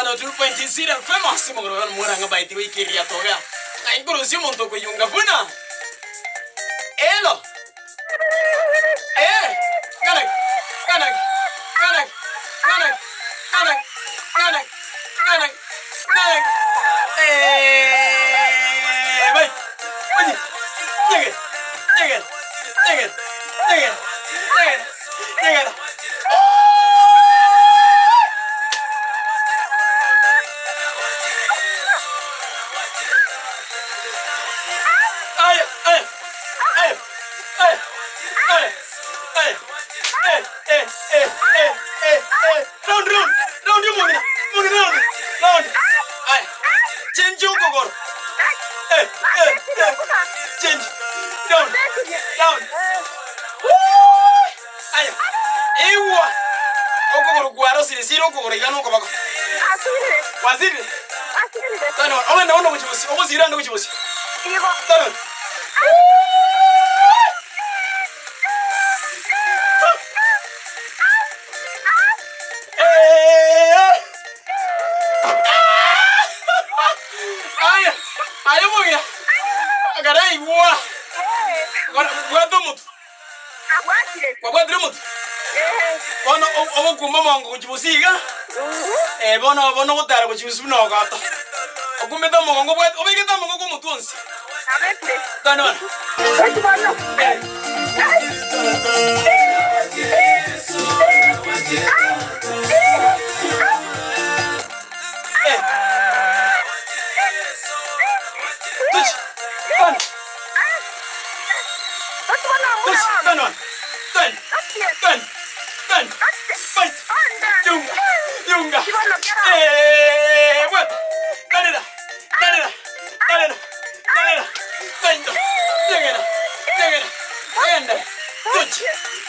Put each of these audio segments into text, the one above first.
102.0 famous mugoro muranga baiti wikiria toga. Na inguru si monto ko yunga buna. Elo. Kanak. Kanak. Kanak. Kanak. Kanak. Kanak. Kanak. Kanak. Bai. Bai. Llegue. Llegue. Llegue. Llegue. Llegue. Llegue. Change. Down. Down. Aya. Ewa. Okogoro gwaro sirisiro okogoro igano okobako. Asire. Wazire. Asire. Tano. Owe ndo kuchibusi. Okuzira ndo kuchibusi. Igo. Tano. Aya. Aya moya. Agarai wa. Gwa domutu. Agwatire. Gwa domutu. Bono obo kumama ngo kuchibusiga. Bono gutara kuchibusi no gato. Okumeta mongo bwa obigeta mongo ko mutunsi. Abete. Tano. Yunga. What? Canada.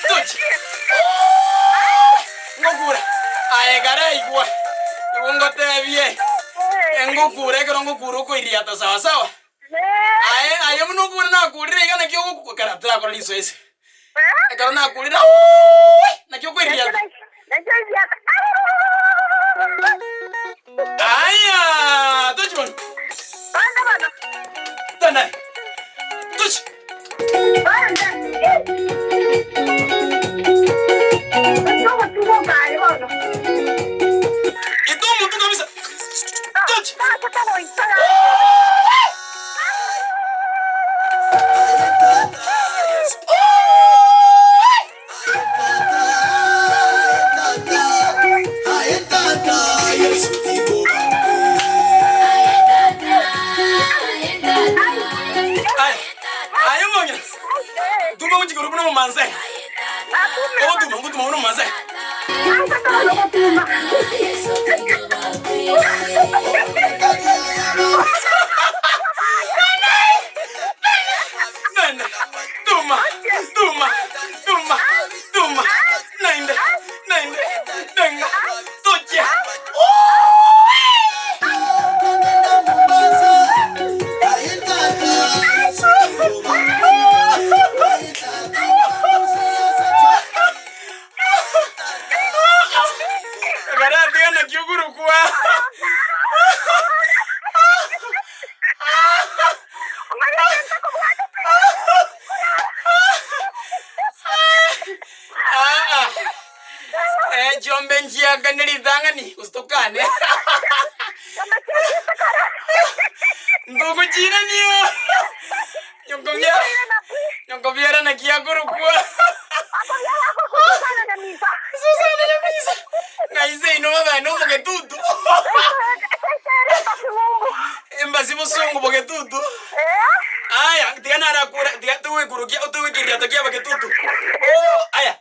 Touch. Ngokura. Ayegara igwa. Ngote bie. Ngokura ngokura ko iriata sawa sawa. Aye munokura na kurire kana kyo kukaratra ko liso ese. Ekara na kurira. Na kyo ko iriata. Aya, touch man. Tana. Touch. Itu mutu kabisa. Touch. Manze. Obo tuma uno manze. Tuma. Nainde. Denga. Toche. Jombe njia ganeli dhangani usitokane. Ndugu jina niyo. Nyongoviera na kiaguru kwa. Susana na misa. Ngaise inova no moke tutu. Embasi musungu moke tutu. Aya, tiana rakura, tiatu we kurukia, otu we kiria tokia moke tutu. Aya.